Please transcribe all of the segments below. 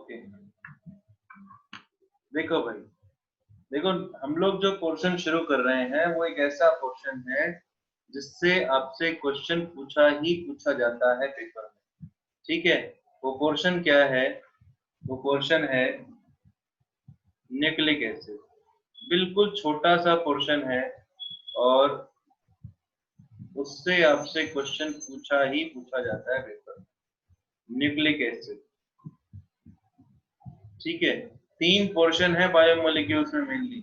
Okay, देखो भाई, देखो हम लोग जो पोर्शन शुरू कर रहे हैं वो एक ऐसा पोर्शन है जिससे आपसे क्वेश्चन पूछा ही पूछा जाता है पेपर में। ठीक है, वो पोर्शन क्या है? वो पोर्शन है न्यूक्लिक एसिड। बिल्कुल छोटा सा पोर्शन है और उससे आपसे क्वेश्चन पूछा ही पूछा जाता है पेपर में। न्यूक्लिक एसिड, ठीक है। 3 पोर्शन है बायोमोलिक्यूल्स में mainly,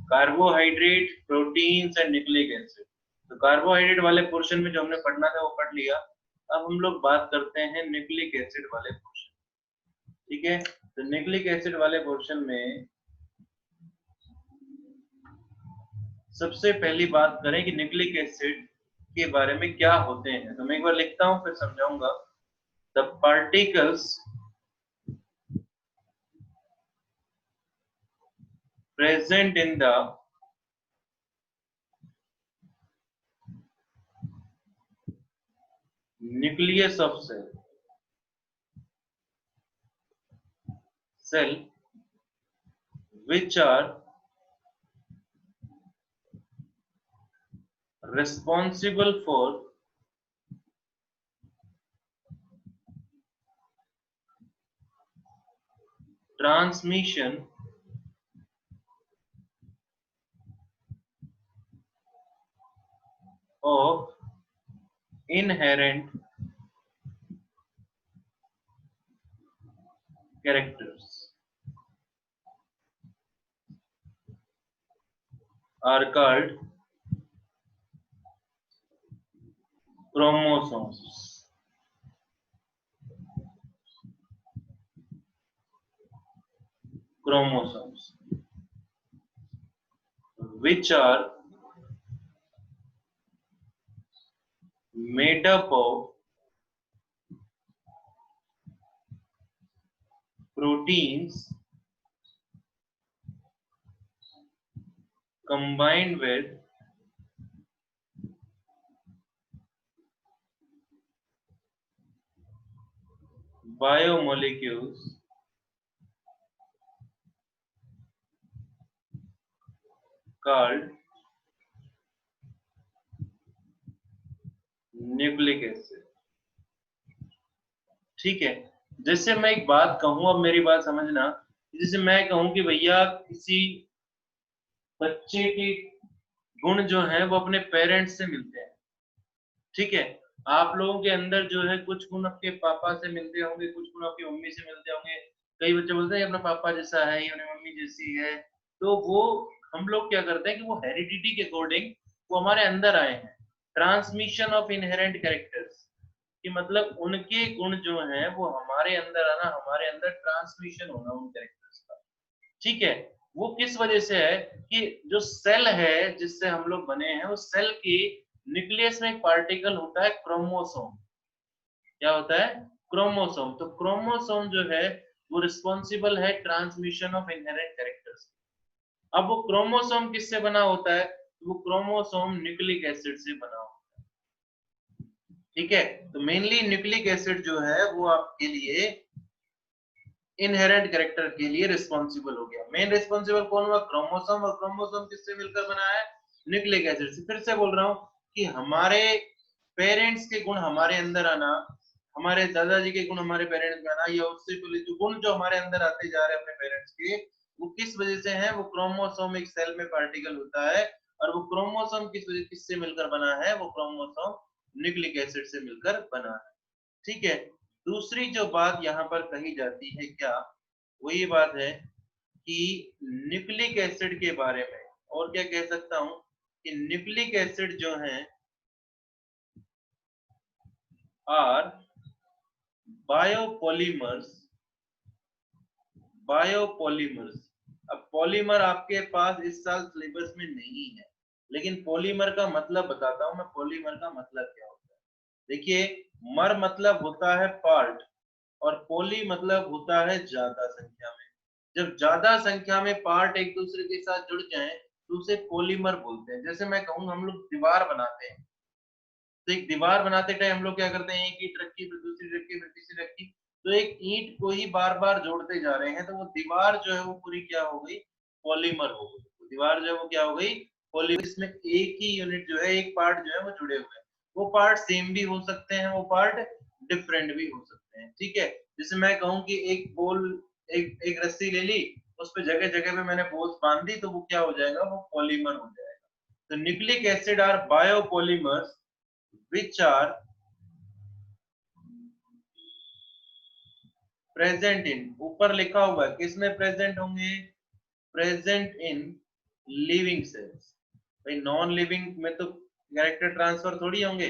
carbohydrate, proteins and nucleic acid. तो कार्बोहाइड्रेट वाले पोर्शन में जो हमने पढ़ना था वो पढ़ लिया। अब हम लोग बात करते हैं न्यूक्लिक एसिड वाले पोर्शन। ठीक है, तो न्यूक्लिक एसिड वाले पोर्शन में सबसे पहली बात करें कि न्यूक्लिक एसिड के बारे में क्या होते हैं। तो मैं एक बार लिखता हूं फिर समझाऊंगा। The particles present in the nucleus of cell which are responsible for transmission of inherent characters are called chromosomes. Chromosomes, which are made up of proteins combined with biomolecules called nucleic acid. ठीक है, जैसे मैं एक बात कहूं, अब मेरी बात समझना। जैसे मैं कहूं कि भैया किसी बच्चे के गुण जो है वो अपने पेरेंट्स से मिलते हैं। ठीक है, आप लोगों के अंदर जो है कुछ गुण आपके पापा से मिलते होंगे, कुछ गुण आपकी मम्मी से मिलते होंगे। कई बच्चे बोलते हैं अपना पापा जैसा है, ये अपनी मम्मी जैसी है। तो वो हम लोग क्या करते हैं कि वो हेरिडिटी के अकॉर्डिंग वो हमारे अंदर आए हैं। ट्रांसमिशन ऑफ इनहेरेंट कैरेक्टर्स, कि मतलब उनके गुण जो हैं वो हमारे अंदर आना, हमारे अंदर ट्रांसमिशन होना उन कैरेक्टर्स का। ठीक है, वो किस वजह से है कि जो सेल है जिससे हम लोग बने हैं, उस सेल की न्यूक्लियस में एक पार्टिकल होता है क्रोमोसोम। क्या होता है? क्रोमोसोम। तो क्रोमोसोम जो है वो रिस्पॉन्सिबल है ट्रांसमिशन ऑफ इनहेरेंट कैरेक्टर्स। अब वो क्रोमोसोम किससे बना होता है? वो क्रोमोसोम न्यूक्लिक एसिड से बना होता है। ठीक है, तो मेनली न्यूक्लिक एसिड जो है वो आपके लिए इनहेरेंट कैरेक्टर के लिए रिस्पॉन्सिबल हो गया। मेन रिस्पॉन्सिबल कौन हुआ? क्रोमोसोम। और क्रोमोसोम किससे मिलकर बना है? न्यूक्लिक एसिड से। फिर से बोल रहा हूँ कि हमारे पेरेंट्स के गुण हमारे अंदर आना, हमारे दादाजी के गुण हमारे पेरेंट्स में आना, या उससे पहले जो गुण जो हमारे अंदर आते जा रहे हैं अपने पेरेंट्स के, वो किस वजह से है? वो क्रोमोसोम एक सेल में पार्टिकल होता है। और वो क्रोमोसोम किस वजह किससे मिलकर बना है? वो क्रोमोसोम न्यूक्लिक एसिड से मिलकर बना है। ठीक है, दूसरी जो बात यहाँ पर कही जाती है क्या, वो ये बात है कि न्यूक्लिक एसिड के बारे में और क्या कह सकता हूँ कि न्यूक्लिक एसिड जो है आर बायोपॉलीमर्स। बायोपॉलीमर्स, अब पॉलीमर आपके पास इस साल सिलेबस में नहीं है, लेकिन पॉलीमर का मतलब बताता हूँ मैं। पॉलीमर का मतलब क्या होता है? देखिए, मर मतलब होता है पार्ट, और पोली मतलब होता है ज्यादा संख्या में। जब ज्यादा संख्या में पार्ट एक दूसरे के साथ जुड़ जाएं तो उसे पॉलीमर बोलते हैं। जैसे मैं कहूँ हम लोग दीवार बनाते हैं, तो एक दीवार बनाते टाइम हम लोग क्या करते हैं? एक ईंट रखी, फिर दूसरी रखी, फिर तीसरी रखी। तो एक ईंट को ही बार बार जोड़ते जा रहे हैं, तो वो दीवार जो है वो पूरी क्या हो गई, पॉलीमर हो गई। तो दीवार जो है वो क्या हो गई, पॉलीमर। इसमें एक ही यूनिट जो है, एक पार्ट जो है वो जुड़े हुए हैं। वो पार्ट सेम भी हो सकते हैं, वो पार्ट डिफरेंट भी हो सकते हैं। ठीक है, जैसे मैं कहूँ कि एक बोल, एक रस्सी ले ली, उस पे जगह जगह पे मैंने बोल्स बांध दी, तो वो क्या हो जाएगा, वो पॉलीमर हो जाएगा। तो nucleic acid are biopolymers which are present in, ऊपर लिखा हुआ है किसमें प्रेजेंट होंगे, प्रेजेंट इन लिविंग सेल्स। भाई नॉन लिविंग में तो कैरेक्टर ट्रांसफर थोड़ी होंगे,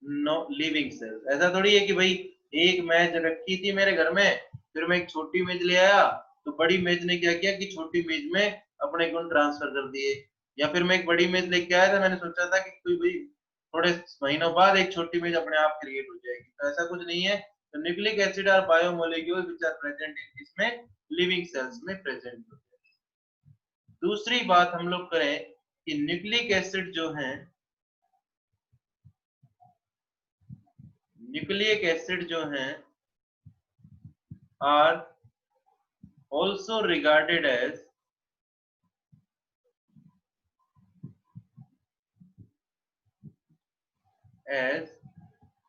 नो लिविंग सेल्स। ऐसा थोड़ी है कि भाई एक मेज रखी थी मेरे घर में, फिर मैं एक छोटी मेज ले आया, तो बड़ी मेज ने क्या किया कि छोटी मेज में अपने गुण ट्रांसफर कर दिए। या फिर मैं एक बड़ी मेज लेके आया था, मैंने सोचा था कि कोई भाई थोड़े महीनों बाद एक छोटी मेज अपने आप क्रिएट हो जाएगी, तो ऐसा कुछ नहीं है। तो nucleic acid are biomolecule which are present in, इसमें लिविंग सेल्स में प्रेजेंट होते हैं। दूसरी बात हम लोग करें कि न्यूक्लिक एसिड जो है, न्यूक्लिक एसिड जो है are also regarded as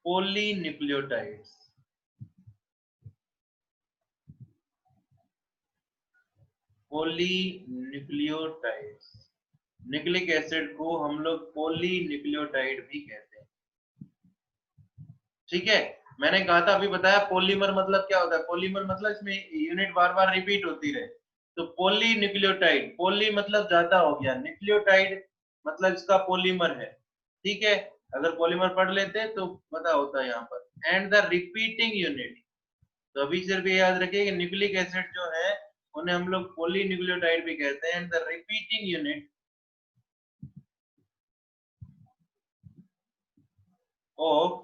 polynucleotides। Polynucleotides, nucleic acid को हम लोग पॉलीन्यूक्लियोटाइड भी कहते हैं। ठीक है, मैंने कहा था अभी बताया पॉलीमर मतलब क्या होता है, पॉलीमर मतलब इसमें यूनिट बार बार रिपीट होती रहे। तो पॉलीन्यूक्लियोटाइड, पॉली मतलब ज्यादा हो गया, न्यूक्लियोटाइड मतलब इसका पॉलीमर है। ठीक है, अगर पॉलीमर पढ़ लेते तो पता होता है यहाँ पर। एंड द रिपीटिंग यूनिट, तो अभी सिर्फ ये याद रखिए कि न्यूक्लिक एसिड जो है उन्हें हम लोग पॉलीन्यूक्लियोटाइड भी कहते हैं। And the repeating unit of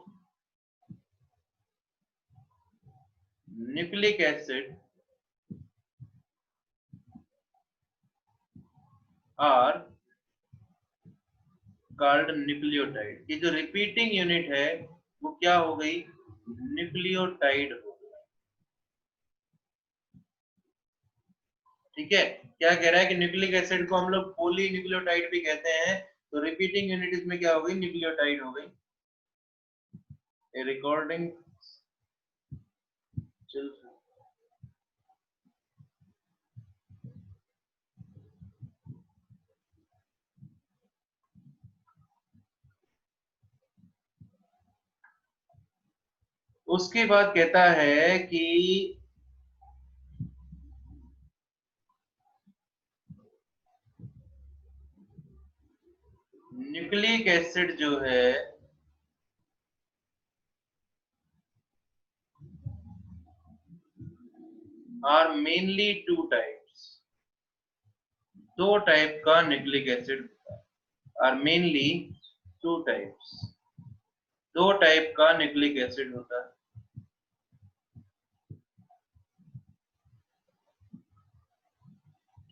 nucleic acid are called nucleotide. ये जो रिपीटिंग यूनिट है वो क्या हो गई, न्यूक्लियोटाइड हो गई। ठीक है, क्या कह रहा है कि न्यूक्लिक एसिड को हम लोग पॉलीन्यूक्लियोटाइड भी कहते हैं, तो रिपीटिंग यूनिट इसमें क्या हो गई, न्यूक्लियोटाइड हो गई। रिकॉर्डिंग चल, उसके बाद कहता है कि न्यूक्लिक एसिड जो है आर मेनली टू टाइप्स, दो टाइप का nucleic acid are mainly two types, दो टाइप का न्यूक्लिक एसिड होता है।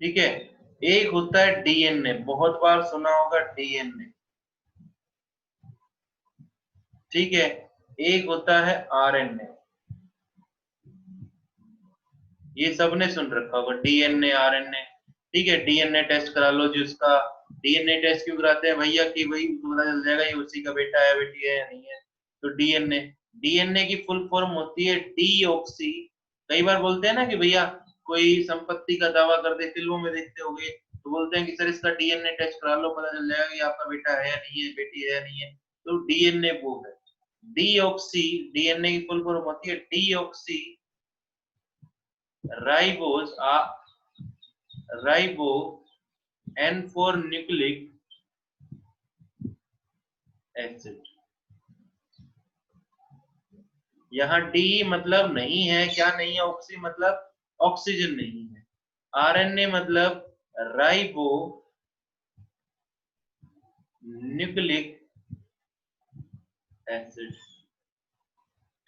ठीक है, एक होता है डीएनए, बहुत बार सुना होगा डीएनए। ठीक है, एक होता है आरएनए, ये सबने सुन रखा होगा डीएनए आरएनए। ठीक है, डीएनए टेस्ट करा लो जी उसका। डीएनए टेस्ट क्यों कराते हैं भैया, कि भाई पता चल जाएगा ये उसी का बेटा है, बेटी है या नहीं है। तो डीएनए, डीएनए की फुल फॉर्म होती है डीऑक्सी। कई बार बोलते हैं ना कि भैया कोई संपत्ति का दावा कर दे, फिल्मों में देखते होगे, तो बोलते हैं कि सर इसका डीएनए टेस्ट करा लो, पता चल जाएगा कि आपका बेटा है या नहीं है, बेटी है या नहीं है। तो डीएनए वो है डीऑक्सी। डीएनए की फुल फॉर्म होती है deoxy ribose, ribo, N for nucleic acid. यहाँ डी मतलब नहीं है, क्या नहीं है, ऑक्सी मतलब ऑक्सीजन नहीं है। आरएनए मतलब राइबो न्यूक्लिक एसिड।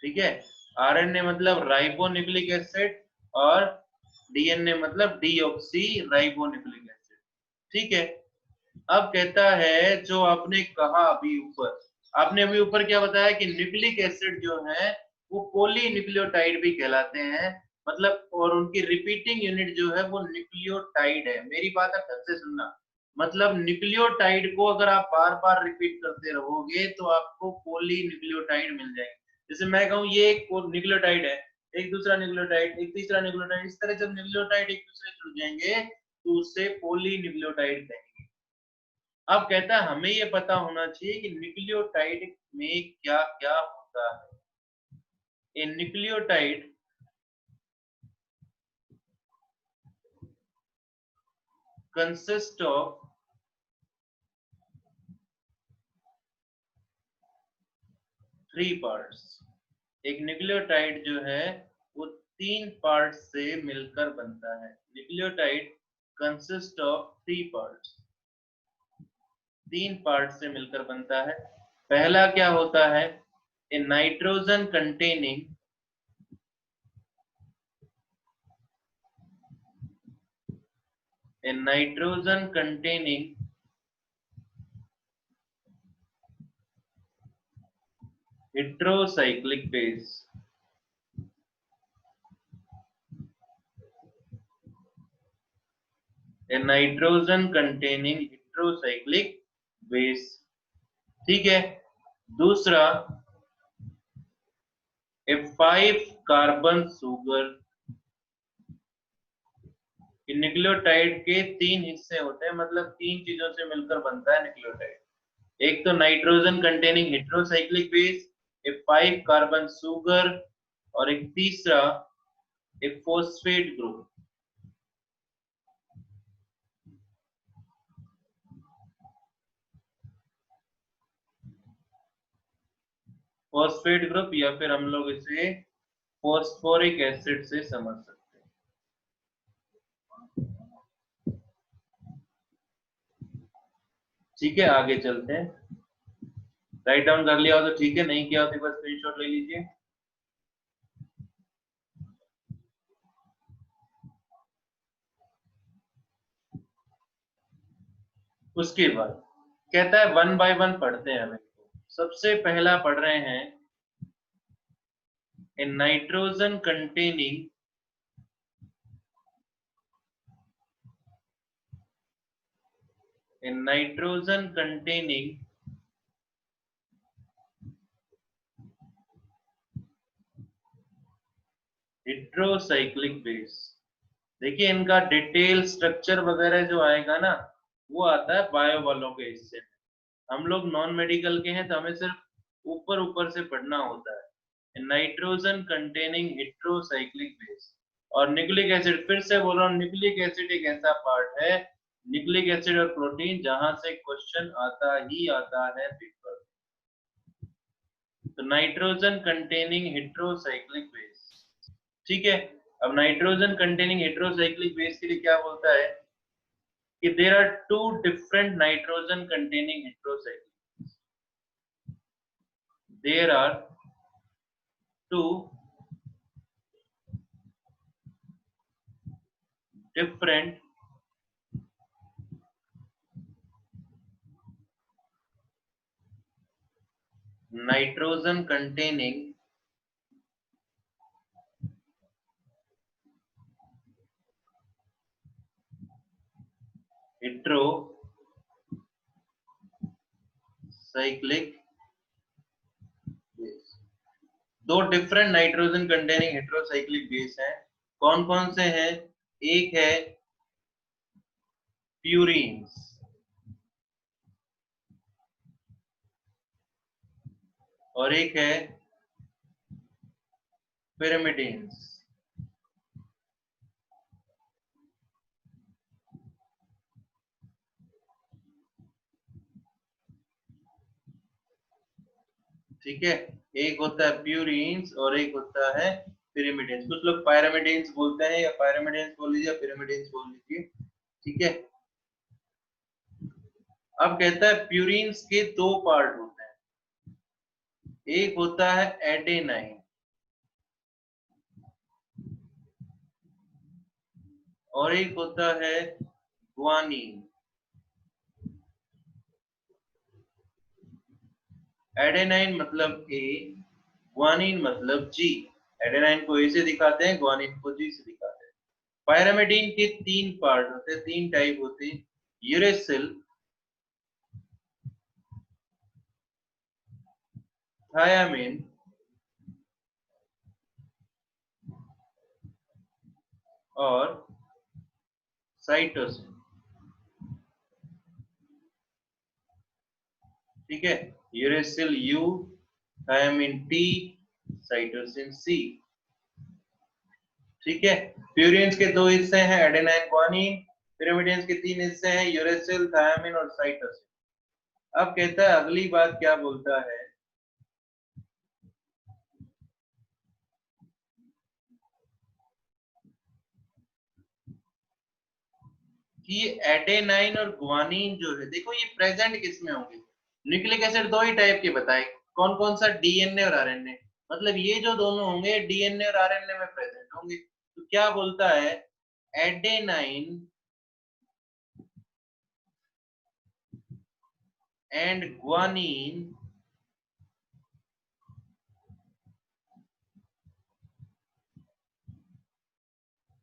ठीक है, आरएनए मतलब राइबो न्यूक्लिक एसिड, और डीएनए मतलब डीऑक्सी राइबो न्यूक्लिक एसिड। ठीक है, अब कहता है जो आपने कहा अभी ऊपर, आपने अभी ऊपर क्या बताया कि न्यूक्लिक एसिड जो है वो पॉलीन्यूक्लियोटाइड भी कहलाते हैं। मतलब और उनकी रिपीटिंग यूनिट जो है वो न्यूक्लियोटाइड है। मेरी बात आप ढंग से सुनना। मतलब न्यूक्लियोटाइड को अगर आप बार बार रिपीट करते रहोगे तो आपको पॉलीन्यूक्लियोटाइड मिल जाएंगे। जैसे मैं कहूँ ये एक न्यूक्लियोटाइड है, एक दूसरा न्यूक्लियोटाइड, एक तीसरा न्यूक्लियोटाइड, इस तरह जब न्यूक्लियोटाइड एक दूसरे से जुड़ जाएंगे तो उससे पॉलीन्यूक्लियोटाइड कहेंगे। अब कहता है हमें ये पता होना चाहिए कि न्यूक्लियोटाइड में क्या क्या होता है। A nucleotide consist of three parts. एक न्यूक्लियोटाइड जो है वो तीन पार्ट से मिलकर बनता है। Nucleotide consist of three parts, तीन पार्ट से मिलकर बनता है। पहला क्या होता है, a nitrogen containing a nitrogen containing heterocyclic base। a nitrogen containing heterocyclic base, ठीक है। दूसरा ए 5 कार्बन सुगर। न्यूक्लियोटाइड के तीन हिस्से होते हैं, मतलब तीन चीजों से मिलकर बनता है न्यूक्लियोटाइड। एक तो नाइट्रोजन कंटेनिंग हेटेरोसाइक्लिक बेस, एक 5 कार्बन सुगर, और एक तीसरा एक फॉस्फेट ग्रुप। फॉस्फेट ग्रुप या फिर हम लोग इसे फॉस्फोरिक एसिड से समझ सकते हैं। ठीक है, आगे चलते हैं। राइट डाउन कर लिया हो तो ठीक है, नहीं किया हो तो बस स्क्रीनशॉट ले लीजिए। उसके बाद कहता है वन बाय वन पढ़ते हैं हम इनको। सबसे पहला पढ़ रहे हैं a nitrogen containing a nitrogen containing heterocyclic base। देखिए इनका डिटेल स्ट्रक्चर वगैरह जो आएगा ना वो आता है बायो वालों के हिस्से में। हम लोग नॉन मेडिकल के हैं तो हमें सिर्फ ऊपर ऊपर से पढ़ना होता है। नाइट्रोजन कंटेनिंग हेटेरोसाइक्लिक बेस और न्यूक्लिक एसिड, फिर से बोल रहा हूँ, न्यूक्लिक एसिड एक ऐसा पार्ट है, न्यूक्लिक एसिड और प्रोटीन, जहां से क्वेश्चन आता ही आता है पेपर। तो नाइट्रोजन कंटेनिंग हेटेरोसाइक्लिक बेस, ठीक है। अब नाइट्रोजन कंटेनिंग हेटेरोसाइक्लिक बेस के लिए क्या बोलता है कि there are two different nitrogen containing heterocyclic, there are two different nitrogen containing heterocyclic base। दो different nitrogen containing heterocyclic base हैं। कौन कौन से हैं? एक है प्यूरीन्स और एक है पिरिमिडिन्स। ठीक है, एक होता है प्यूरीन्स और एक होता है पिरिमिडिन्स। कुछ लोग पायरामिडिन्स बोलते हैं, या पायरामिडिन्स बोल लीजिए या पिरिमिडिन्स बोल लीजिए, ठीक है। अब कहता है प्यूरीन्स के दो पार्ट होते हैं, एक होता है एडेनाइन और एक होता है ग्वानीन। एडेनाइन मतलब ए ग्वानिन मतलब जी, एडेनाइन को ए से दिखाते हैं, ग्वानिन को जी से दिखाते हैं। पायरामिडीन के 3 पार्ट होते हैं, 3 टाइप होते हैं, यूरेसिल, थायामिन और साइटोसिन। ठीक है, uracil U, thymine T, cytosine C. ठीक है, प्यूरिन्स के 2 हिस्से हैं, एडेनाइन ग्वानिन। पिरामिडियंस के 3 हिस्से हैं, यूरेसिल, थायामिन और साइटोसिन। अब कहता है अगली बात क्या बोलता है कि ये एडेनाइन और ग्वानिन जो है, देखो ये प्रेजेंट किस में होंगे? न्यूक्लिक एसिड 2 ही टाइप के बताए, कौन कौन सा? डीएनए और आरएनए। मतलब ये जो दोनों होंगे डीएनए और आरएनए में प्रेजेंट होंगे। तो क्या बोलता है, adenine and guanine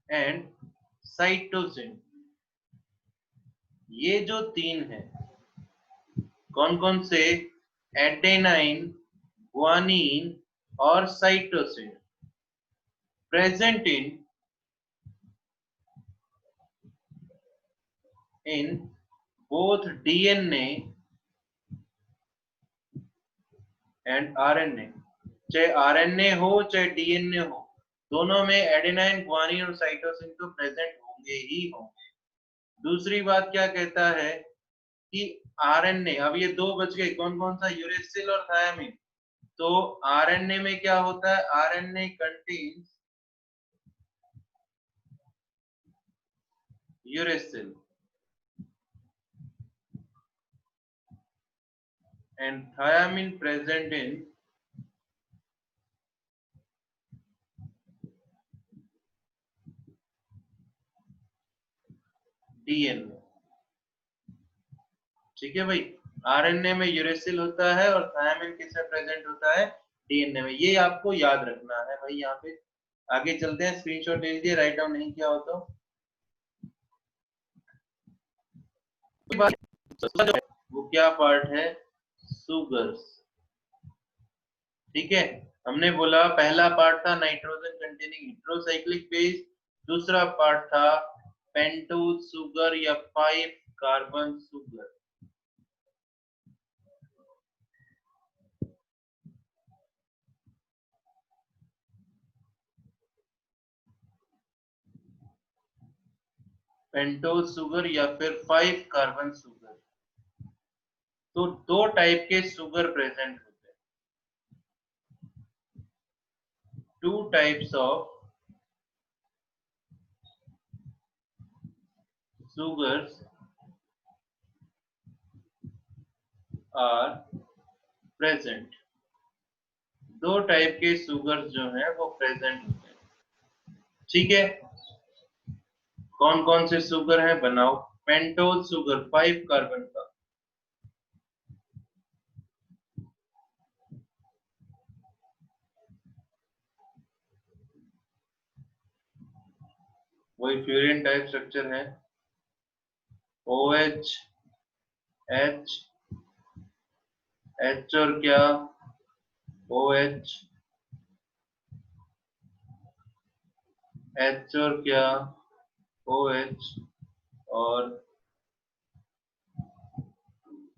and cytosine, ये जो 3 है, कौन कौन से? एडेनाइन, ग्वानिन और cytosine, present in both DNA and RNA. चाहे आरएनए हो चाहे डीएनए हो, दोनों में एडेनाइन, ग्वानिन और साइटोसिन तो प्रेजेंट होंगे ही होंगे। दूसरी बात क्या कहता है कि आरएनए, अब ये 2 बच गए, कौन कौन सा? यूरेसिल और थायामिन। तो आरएनए में क्या होता है? RNA contains uracil and thiamine present in DNA. ठीक है भाई, आरएनए में यूरेसिल होता है और थायामिन किसमें प्रेजेंट होता है? डीएनए में। ये आपको याद रखना है भाई। यहाँ पे आगे चलते हैं, स्क्रीनशॉट ले लीजिए, राइट डाउन नहीं किया हो तो। वो क्या पार्ट है? सुगर्स। ठीक है, हमने बोला पहला पार्ट था नाइट्रोजन कंटेनिंग हेटेरोसाइक्लिक बेस, दूसरा पार्ट था पेंटोज सुगर या 5 कार्बन सुगर। पेंटोज सुगर या फिर 5 कार्बन सुगर। तो 2 टाइप के सुगर प्रेजेंट होते हैं, 2 types of sugars are present. 2 type के सुगर्स जो हैं वो प्रेजेंट होते हैं। ठीक है, कौन कौन से सुगर हैं बनाओ? पेंटोज सुगर 5 कार्बन का, वही फ्यूरिन टाइप स्ट्रक्चर है, OH, H, H और क्या? OH, H और क्या? OH और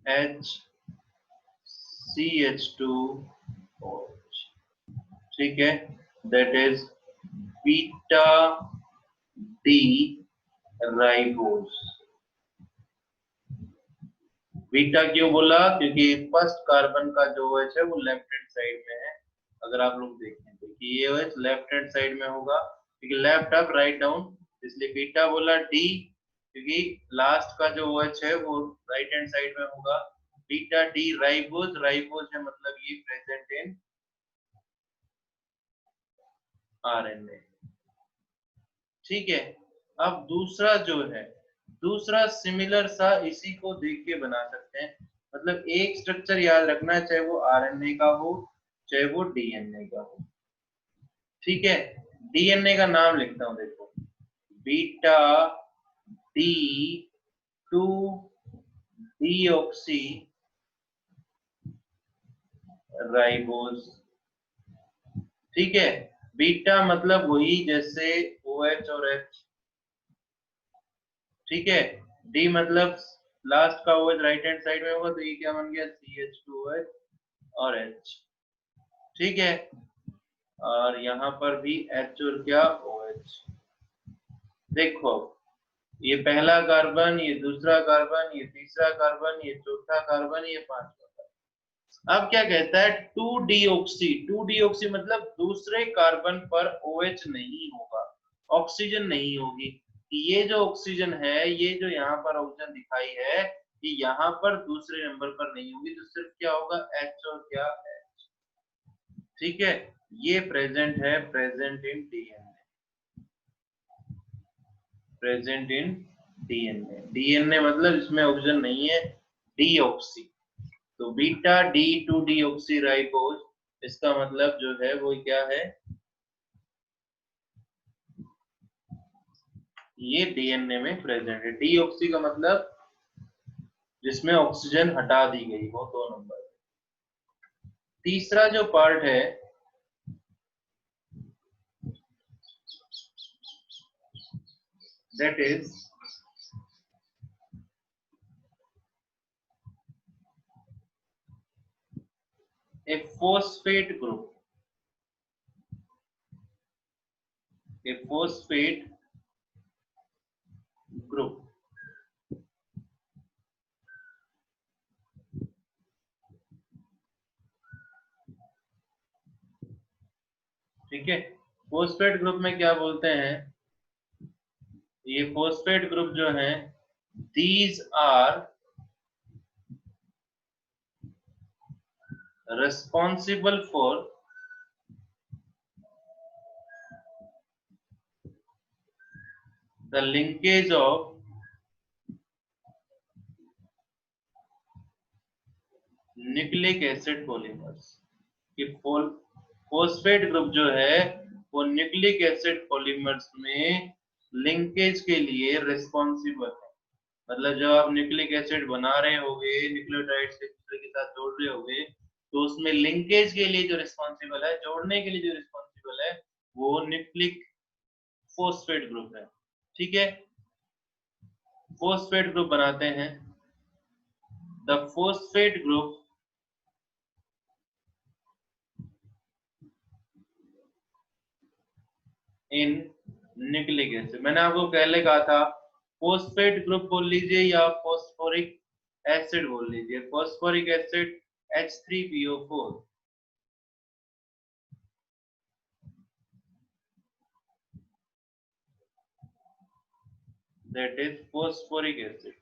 H, CH2OH। ठीक है, that is beta D ribose. Beta क्यों बोला? क्योंकि फर्स्ट कार्बन का जो OH है वो लेफ्ट हैंड साइड में है। अगर आप लोग देखें तो कि ये OH लेफ्ट हैंड साइड में होगा, क्योंकि लेफ्ट अप राइट डाउन, इसलिए बीटा बोला। डी क्योंकि लास्ट का जो OH है वो राइट हैंड साइड में होगा। बीटा डी राइबोस, राइबोस है मतलब ये प्रेजेंट इन आरएनए। ठीक है, अब दूसरा जो है, दूसरा सिमिलर सा इसी को देख के बना सकते हैं। मतलब एक स्ट्रक्चर याद रखना है, चाहे वो आरएनए का हो चाहे वो डीएनए का हो। ठीक है, डीएनए का नाम लिखता हूं, देखो, beta D two deoxy ribose. ठीक है, बीटा मतलब वही जैसे OH और H। ठीक है, डी मतलब लास्ट का OH राइट हैंड साइड में होगा, तो ये क्या बन गया, CH2OH और H। ठीक है, और यहाँ पर भी H और क्या, OH। देखो, ये पहला कार्बन, ये दूसरा कार्बन, ये तीसरा कार्बन, ये चौथा कार्बन, ये पांचवा कार्बन। अब क्या कहता है, 2 डीऑक्सी। 2 डीऑक्सी मतलब दूसरे कार्बन पर OH नहीं होगा, ऑक्सीजन नहीं होगी। ये जो ऑक्सीजन है, ये जो यहाँ पर ऑक्सीजन दिखाई है, ये यहाँ पर दूसरे नंबर पर नहीं होगी, तो सिर्फ क्या होगा, H और क्या, H। ठीक है, ये प्रेजेंट है, present in DNA, present in DNA. DNA मतलब इसमें ऑक्सीजन नहीं है, डीऑक्सी। तो beta D two deoxy ribose, इसका मतलब जो है वो क्या है, ये डीएनए में प्रेजेंट है। डीऑक्सी का मतलब जिसमें ऑक्सीजन हटा दी गई, वो 2 नंबर। तीसरा जो पार्ट है, that is a phosphate group. A phosphate group. ठीक है, फोस्फेट ग्रुप में क्या बोलते हैं, ये फोस्फेट ग्रुप जो है, these are responsible for the linkage of nucleic acid polymers. कि फोस्फेट ग्रुप जो है वो न्यूक्लिक एसिड पॉलीमर्स में लिंकेज के लिए रिस्पॉन्सिबल है। मतलब जब आप न्यूक्लिक एसिड बना रहे होगे, न्यूक्लियोटाइड्स एक दूसरे के साथ जोड़ रहे होगे, तो उसमें लिंकेज के लिए जो रिस्पॉन्सिबल है, जोड़ने के लिए जो रिस्पॉन्सिबल है, वो न्यूक्लिक फोस्फेट ग्रुप है। ठीक है, फोस्फेट ग्रुप बनाते हैं। The phosphate group in nucleic acid, मैंने आपको पहले कहा था, फोस्फेट ग्रुप बोल लीजिए या फोस्फोरिक एसिड बोल लीजिए। Phosphoric acid H3PO4, that is phosphoric acid.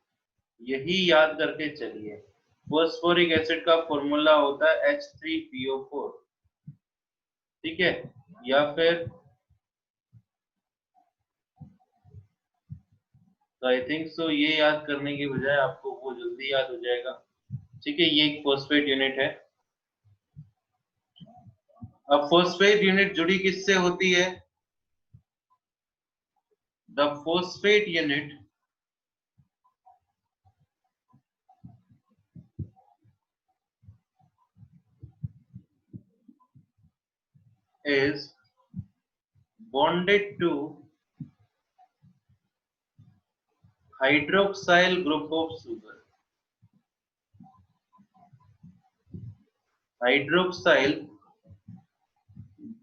यही याद करके चलिए, फोस्फोरिक एसिड का फॉर्मूला होता है H3PO4। ठीक है, या फिर तो आई थिंक सो ये याद करने की बजाय आपको वो जल्दी याद हो जाएगा। ठीक है, ये एक फोस्फेट यूनिट है। अब फोस्फेट यूनिट जुड़ी किससे होती है, the phosphate unit is bonded to hydroxyl group of sugar। Hydroxyl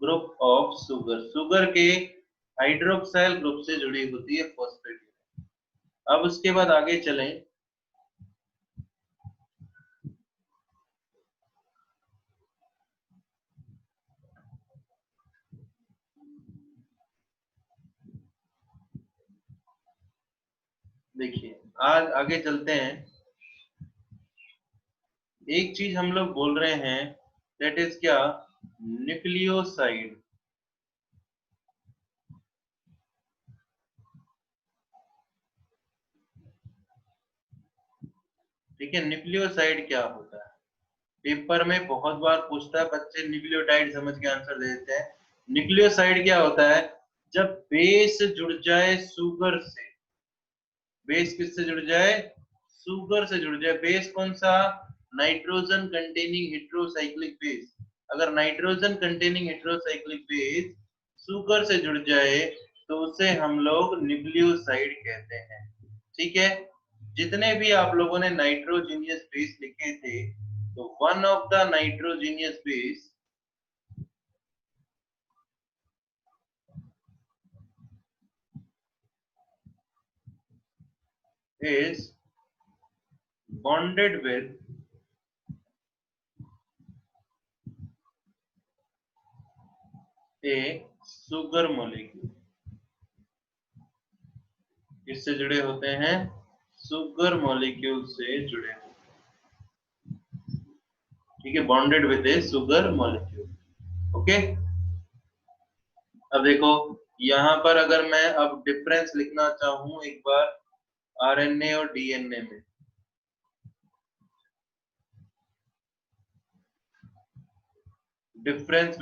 group of sugar, sugar के हाइड्रोक्साइल ग्रुप से जुड़ी होती है फॉस्फेट। अब उसके बाद आगे चलें, देखिए आज आगे चलते हैं। एक चीज हम लोग बोल रहे हैं, दैट इज क्या, न्यूक्लियोसाइड। ठीक है, न्यूक्लियोसाइड क्या होता है, पेपर में बहुत बार पूछता है, बच्चे न्यूक्लियोटाइड समझ के आंसर दे देते हैं। न्यूक्लियोसाइड क्या होता है? जब बेस जुड़ जाए सुगर से, बेस किससे जुड़ जाए? सुगर से जुड़ जाए। बेस कौन सा? Nitrogen containing heterocyclic base. अगर nitrogen containing heterocyclic base sugar से जुड़ जाए तो उसे हम लोग न्यूक्लियोसाइड कहते हैं। ठीक है, जितने भी आप लोगों ने नाइट्रोजीनियस बेस लिखे थे, तो one of the nitrogenous base is bonded with a sugar molecule। किससे जुड़े होते हैं? सुगर मॉलिक्यूल से जुड़े होते हैं। ठीक है, bonded with A sugar molecule. Okay, अब देखो यहाँ पर अगर मैं अब डिफरेंस लिखना चाहूं एक बार आरएनए और डीएनए में, difference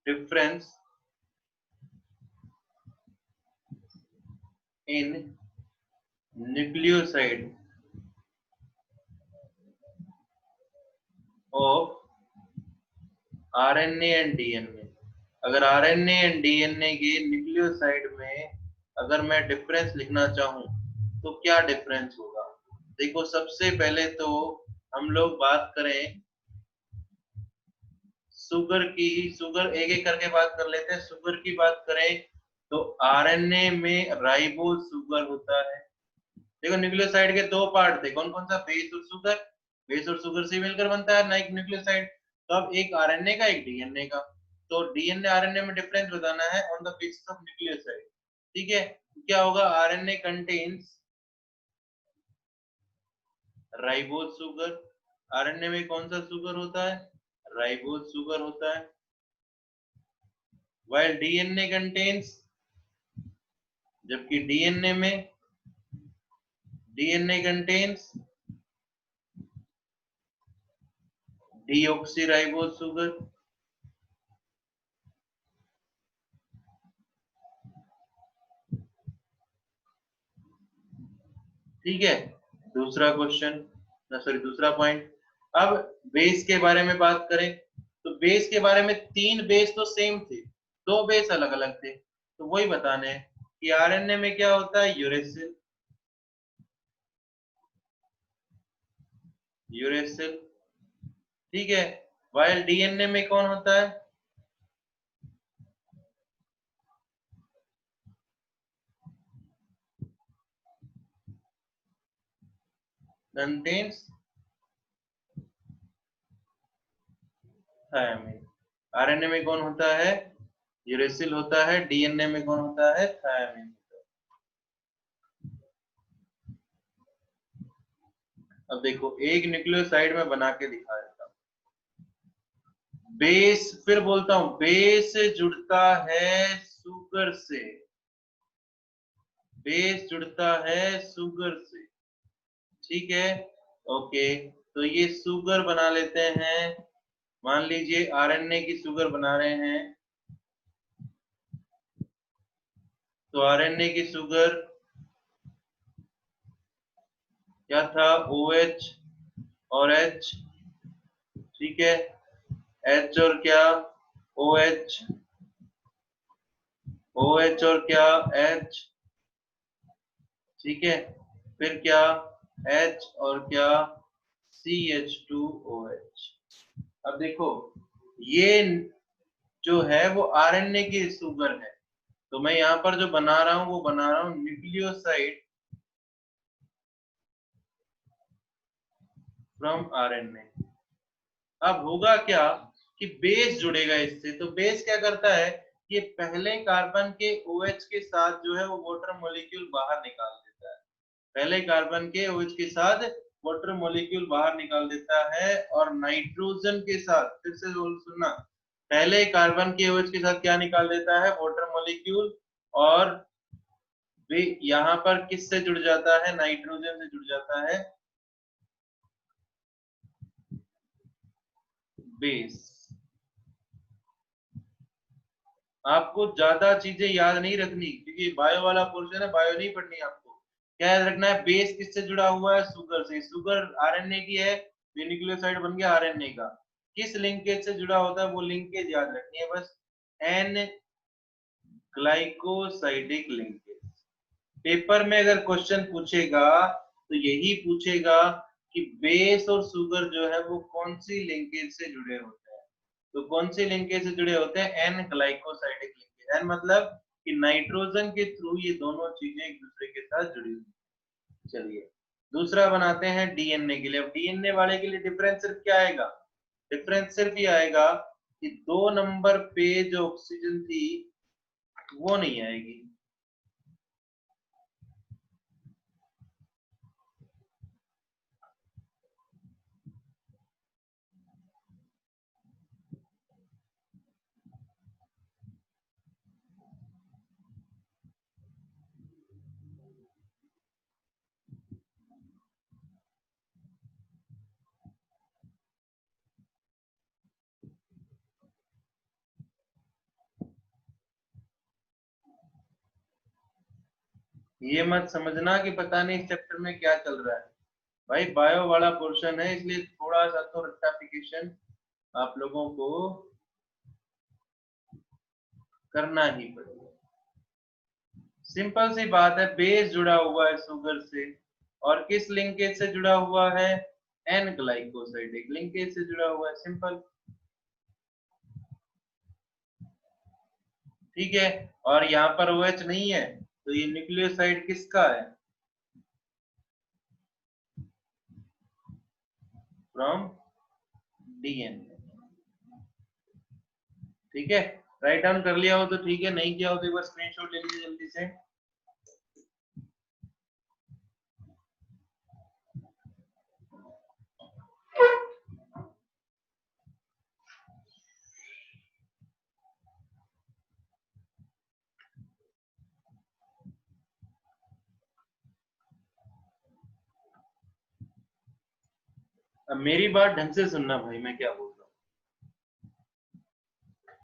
difference in nucleoside of RNA and DNA. अगर आरएनए एंड डीएनए के न्यूक्लियोसाइड में अगर मैं डिफरेंस लिखना चाहूं तो क्या डिफरेंस होगा? देखो, सबसे पहले तो हम लोग बात करें शुगर की। शुगर एक एक करके बात कर लेते हैं। शुगर की बात करें तो आरएनए में राइबोज शुगर होता है। देखो, न्यूक्लियोसाइड के दो पार्ट थे, कौन कौन सा? बेस और शुगर। बेस और शुगर से मिलकर बनता है ना एक न्यूक्लियोसाइड। तो अब एक आरएनए का, एक डीएनए का। तो डीएनए आरएनए में डिफरेंस बताना है on the basis of nucleoside. ठीक है, क्या होगा? RNA contains ribose sugar. RNA में कौन सा शुगर होता है? राइबोज शुगर होता है। while डीएनए कंटेन्स, जबकि डीएनए कंटेन्स डीऑक्सीराइबोज शुगर। ठीक है, दूसरा क्वेश्चन, सॉरी दूसरा पॉइंट। अब बेस के बारे में बात करें तो बेस के बारे में तीन बेस तो सेम थे, दो बेस अलग अलग थे। तो वही बताने हैं कि आरएनए में क्या होता है? यूरेसिल। यूरेसिल, ठीक है। वाइल डीएनए में कौन होता है? Contains thiamine. आरएनए में कौन होता है? यूरेसिल होता है। डीएनए में कौन होता है? थायमिन। अब देखो, एक न्यूक्लियोसाइड में बना के दिखा देता हूं। बेस, फिर बोलता हूं, बेस जुड़ता है शुगर से। बेस जुड़ता है शुगर से। ठीक है, ओके। तो ये शुगर बना लेते हैं। मान लीजिए आरएनए की शुगर बना रहे हैं, तो आरएनए की शुगर क्या था? OH और H। ठीक है, H और क्या? OH। OH और क्या? H। ठीक है, फिर क्या? H और क्या? CH2OH। अब देखो, ये जो है वो आरएनए की शुगर है, तो मैं यहाँ पर जो बना रहा हूँ वो बना रहा हूँ न्यूक्लियोसाइड फ्रॉम आरएनए। अब होगा क्या कि बेस जुड़ेगा इससे। तो बेस क्या करता है? ये पहले कार्बन के OH के साथ जो है वो वाटर मॉलिक्यूल बाहर निकाल देता है। पहले कार्बन के OH के साथ वाटर मॉलिक्यूल बाहर निकाल देता है, और नाइट्रोजन के साथ, फिर से सुनना, पहले कार्बन के OH के साथ क्या निकाल देता है? Water molecule. और वे यहाँ पर किससे जुड़ जाता है? नाइट्रोजन से जुड़ जाता है। बेस। आपको ज्यादा चीजें याद नहीं रखनी क्योंकि बायो वाला पोर्शन है, बायो नहीं पढ़नी आपको। क्या याद रखना है, बेस किससे जुड़ा हुआ है, शुगर से। शुगर आरएनए की है, न्यूक्लियोसाइड बन गया आरएनए का। किस लिंकेज से जुड़ा होता है वो लिंकेज याद रखनी है बस, एन ग्लाइकोसाइडिक लिंकेज। पेपर में अगर क्वेश्चन पूछेगा तो यही पूछेगा कि बेस और शुगर जो है वो कौन सी लिंकेज से जुड़े होते हैं। तो कौन सी लिंकेज से जुड़े होते हैं, एन ग्लाइकोसाइडिक लिंकेज। एन मतलब कि नाइट्रोजन के थ्रू ये दोनों चीजें एक दूसरे के साथ जुड़ी हुई। चलिए दूसरा बनाते हैं डीएनए के लिए। अब डीएनए वाले के लिए डिफरेंस सिर्फ क्या आएगा, डिफरेंस सिर्फ ये आएगा कि 2 नंबर पे जो ऑक्सीजन थी वो नहीं आएगी। ये मत समझना कि पता नहीं इस चैप्टर में क्या चल रहा है, भाई बायो वाला पोर्शन है इसलिए थोड़ा सा तो रेक्टिफिकेशन आप लोगों को करना ही पड़ेगा। सिंपल सी बात है, बेस जुड़ा हुआ है शुगर से और किस लिंकेज से जुड़ा हुआ है, एन ग्लाइकोसाइडिक लिंकेज से जुड़ा हुआ है, सिंपल। ठीक है, और यहाँ पर OH नहीं है तो ये न्यूक्लियोसाइड किसका है, फ्रॉम डीएनए। ठीक है, राइट डाउन कर लिया हो तो ठीक है, नहीं किया हो तो एक बार स्क्रीनशॉट ले लीजिए जल्दी से। अब मेरी बात ढंग से सुनना भाई, मैं क्या बोल रहा हूँ।